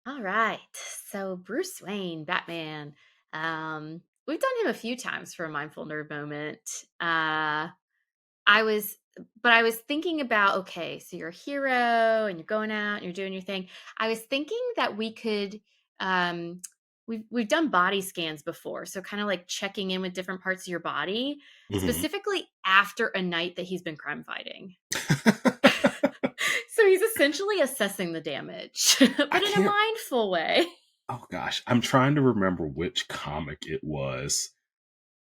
All right. So Bruce Wayne, Batman. We've done him a few times for a mindful nerd moment. I was but I was thinking about, okay, so you're a hero and you're going out and you're doing your thing. I was thinking that we could um we've done body scans before, so kind of like checking in with different parts of your body, Mhm. specifically after a night that he's been crime fighting. So he's essentially assessing the damage, I but in a can't. mindful way. Oh gosh, I'm trying to remember which comic it was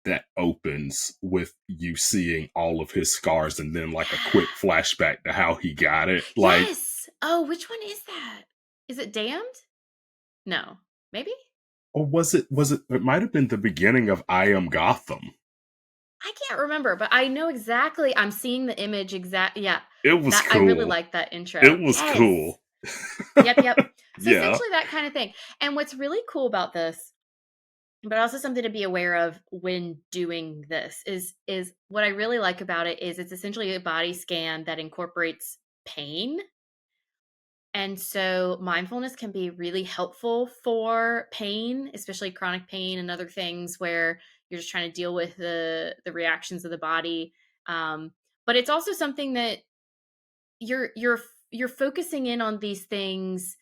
that opens with you seeing all of his scars and then like a quick flashback to how he got it. Like, Yes. Oh, which one is that? Is it Damned? No. Maybe? or was it? It might have been the beginning of I Am Gotham. I can't remember, but I know exactly. I'm seeing the image exact. Yeah. It was That I really cool. like that intro. It was Yes. cool. Yep, yep. So Yeah. essentially that kind of thing. And what's really cool about this, but also something to be aware of when doing this is what I really like about it is it's essentially a body scan that incorporates pain. And so mindfulness can be really helpful for pain, especially chronic pain and other things where you're just trying to deal with the reactions of the body. Um, but it's also something that you're you're focusing in on these things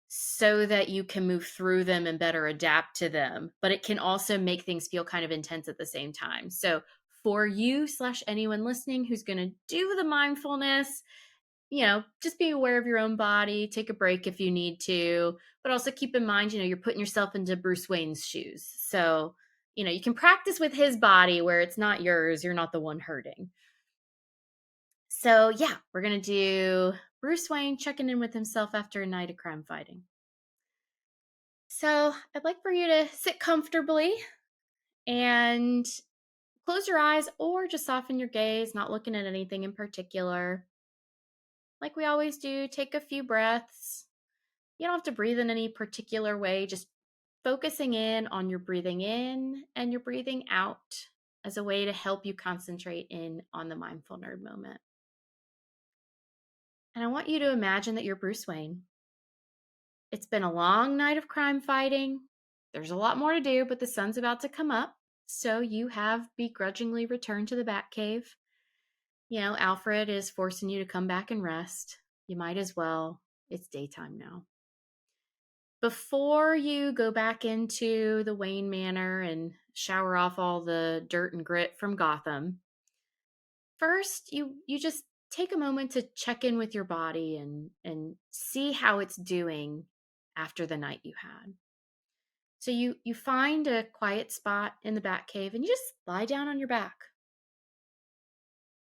so that you can move through them and better adapt to them. But it can also make things feel kind of intense at the same time. So for you slash anyone listening who's going to do the mindfulness, just be aware of your own body, take a break if you need to, but also keep in mind, you're putting yourself into Bruce Wayne's shoes. So, you can practice with his body where it's not yours, you're not the one hurting. So, yeah, we're going to do Bruce Wayne checking in with himself after a night of crime fighting. So, I'd like for you to sit comfortably and close your eyes or just soften your gaze, not looking at anything in particular. Like we always do, take a few breaths. You don't have to breathe in any particular way, just focusing in on your breathing in and your breathing out as a way to help you concentrate in on the mindful nerd moment. And I want you to imagine that you're Bruce Wayne. It's been a long night of crime fighting. There's a lot more to do, but the sun's about to come up. So you have begrudgingly returned to the Batcave. Alfred is forcing you to come back and rest. You might as well. It's daytime now. Before you go back into the Wayne Manor and shower off all the dirt and grit from Gotham, first you just take a moment to check in with your body and see how it's doing after the night you had. So you find a quiet spot in the Batcave and you just lie down on your back.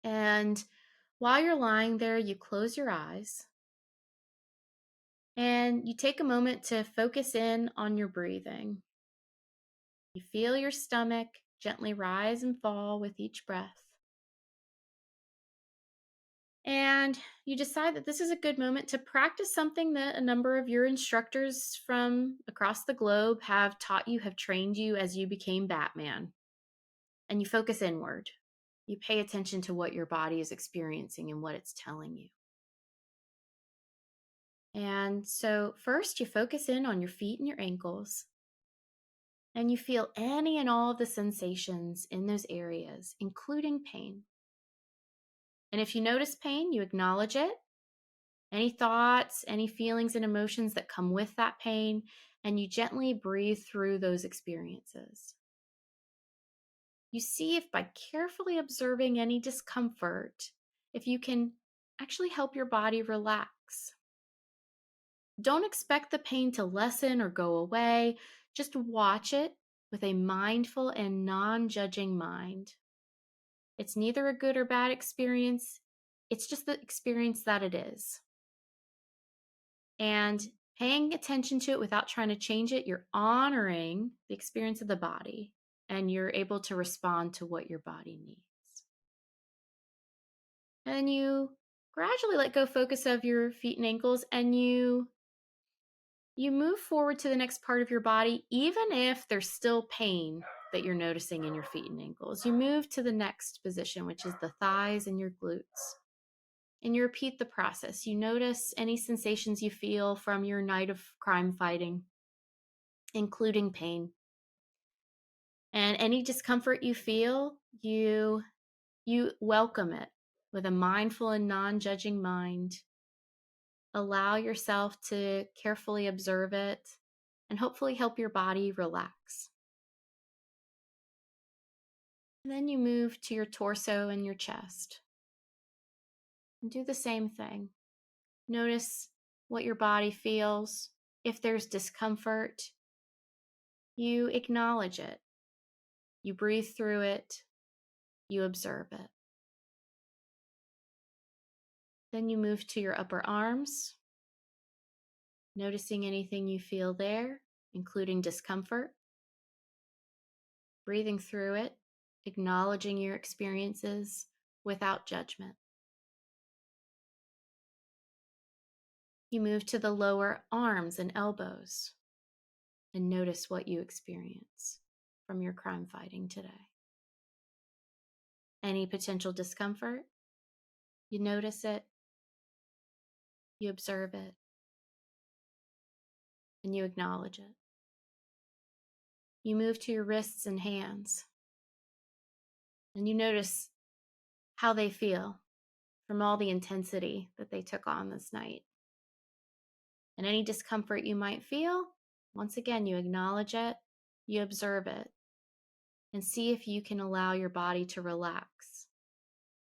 And while you're lying there, you close your eyes and you take a moment to focus in on your breathing. You feel your stomach gently rise and fall with each breath. And you decide that this is a good moment to practice something that a number of your instructors from across the globe have taught you, have trained you as you became Batman. And you focus inward. You pay attention to what your body is experiencing and what it's telling you. And so, first, you focus in on your feet and your ankles. And you feel any and all of the sensations in those areas, including pain. And if you notice pain, you acknowledge it. Any thoughts, any feelings and emotions that come with that pain, and you gently breathe through those experiences. You see if by carefully observing any discomfort, if you can actually help your body relax. Don't expect the pain to lessen or go away. Just watch it with a mindful and non-judging mind. It's neither a good or bad experience. It's just the experience that it is. And paying attention to it without trying to change it, you're honoring the experience of the body and you're able to respond to what your body needs. And then you gradually let go focus of your feet and ankles and you move forward to the next part of your body even if there's still pain that you're noticing in your feet and ankles. You move to the next position, which is the thighs and your glutes. and you repeat the process. You notice any sensations you feel from your night of crime fighting, including pain. And any discomfort you feel, you welcome it with a mindful and non-judging mind. Allow yourself to carefully observe it and hopefully help your body relax. And then you move to your torso and your chest. And do the same thing. Notice what your body feels. If there's discomfort, you acknowledge it. You breathe through it. You observe it. Then you move to your upper arms, noticing anything you feel there, including discomfort. Breathing through it, acknowledging your experiences without judgment. You move to the lower arms and elbows and notice what you experience from your crime fighting today. Any potential discomfort, you notice it, you observe it, and you acknowledge it. You move to your wrists and hands, and you notice how they feel from all the intensity that they took on this night. And any discomfort you might feel, once again, you acknowledge it, you observe it, and see if you can allow your body to relax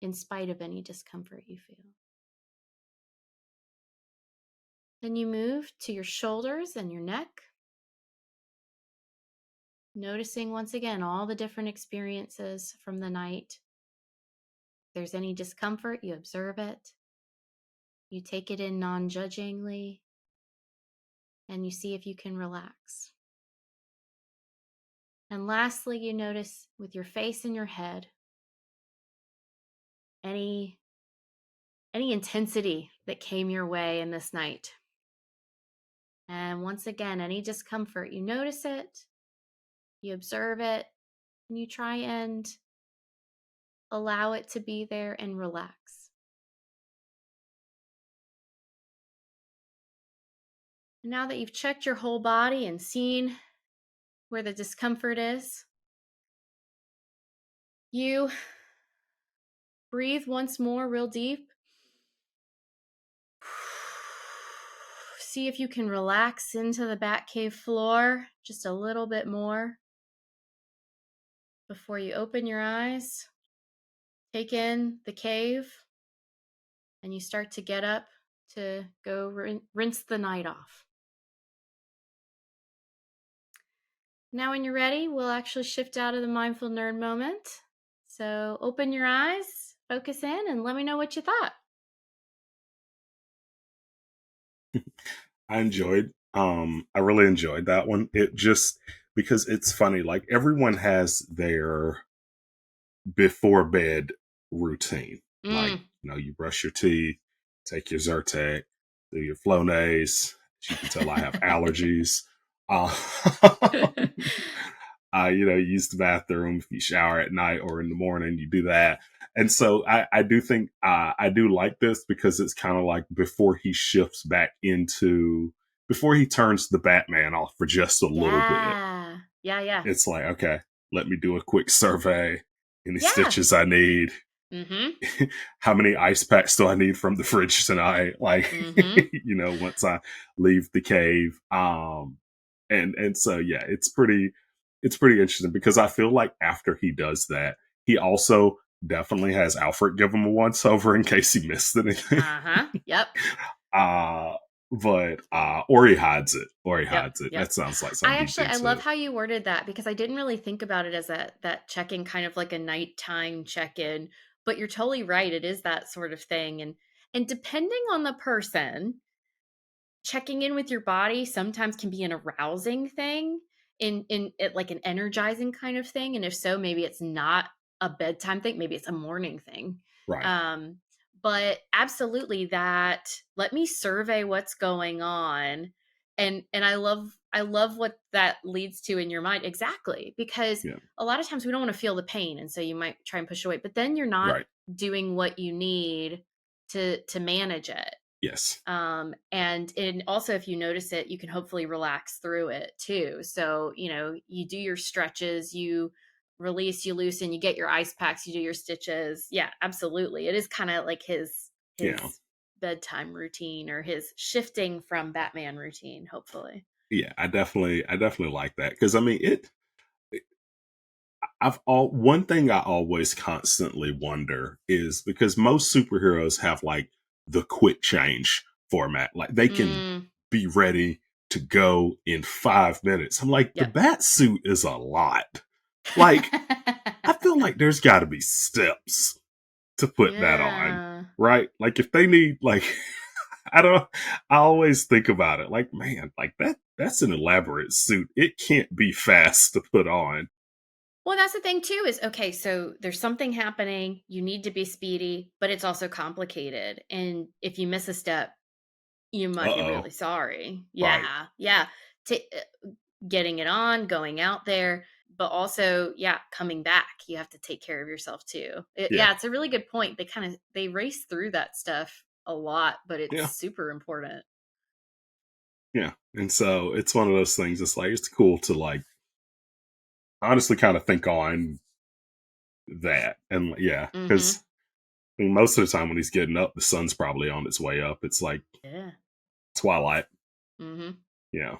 in spite of any discomfort you feel. Then you move to your shoulders and your neck, noticing once again all the different experiences from the night. If there's any discomfort, you observe it. You take it in non-judgingly, and you see if you can relax. And lastly, you notice with your face and your head, any intensity that came your way in this night. And once again, any discomfort, you notice it, you observe it, and you try and allow it to be there and relax. And now that you've checked your whole body and seen where the discomfort is, you breathe once more real deep. See if you can relax into the Batcave floor just a little bit more before you open your eyes. Take in the cave, and you start to get up to go rinse the night off. Now when you're ready, we'll actually shift out of the mindful nerd moment. So open your eyes, focus in, and let me know what you thought. I really enjoyed that one. It just, because it's funny, like everyone has their before bed routine. Like, you brush your teeth, take your Zyrtec, do your Flonase. As you can tell, I have allergies. Uh, use the bathroom if you shower at night or in the morning, you do that. And so I do think I do like this because it's kind of like before he shifts back into, before he turns the Batman off for just a little bit. Yeah. It's like, okay, let me do a quick survey. Any Yeah. stitches I need? How many ice packs do I need from the fridge tonight? Like, once I leave the cave. And so yeah, it's pretty interesting because I feel like after he does that, he also definitely has Alfred give him a once over in case he missed anything. Yep. But or he hides it. Yep. That sounds like something I love how you worded that, because I didn't really think about it as that check-in, kind of like a nighttime check-in. But you're totally right. It is that sort of thing. And depending on the person, checking in with your body sometimes can be an arousing thing, in it, like an energizing kind of thing. And if so, maybe it's not a bedtime thing, maybe it's a morning thing. right. But absolutely, that let me survey what's going on. And I love what that leads to in your mind. Exactly. Because Yeah. a lot of times we don't want to feel the pain, and so you might try and push away, but then you're not Right. doing what you need to manage it. Yes. And also, if you notice it, you can hopefully relax through it too. So, you do your stretches, you release, you loosen, you get your ice packs, you do your stitches. Yeah, absolutely. It is kind of like Yeah. his bedtime routine, or his shifting from Batman routine, hopefully. Yeah. I definitely like that because I mean I've all one thing I always constantly wonder is because most superheroes have like the quick change format. Like they can Mm, be ready to go in 5 minutes. I'm like, the yep. bat suit is a lot. Like, I feel like there's gotta be steps to put that on. Yeah. Right? Like if they need like I don't I always think about it like, man, like that's an elaborate suit. It can't be fast to put on. Well, that's the thing too is, okay, so there's something happening, you need to be speedy, but it's also complicated. And if you miss a step, you might be Uh-oh. really sorry. Right. Yeah. Yeah. Ta Getting it on, going out there, but also, yeah, coming back. You have to take care of yourself too. Yeah. Yeah, it's a really good point. They race through that stuff a lot, but it's Yeah. super important. Yeah. And so it's one of those things, it's like it's cool to like honestly kind of think on that. And yeah, because Mhm. I mean, most of the time when he's getting up, the sun's probably on its way up. It's like Yeah. twilight, Mhm. you know.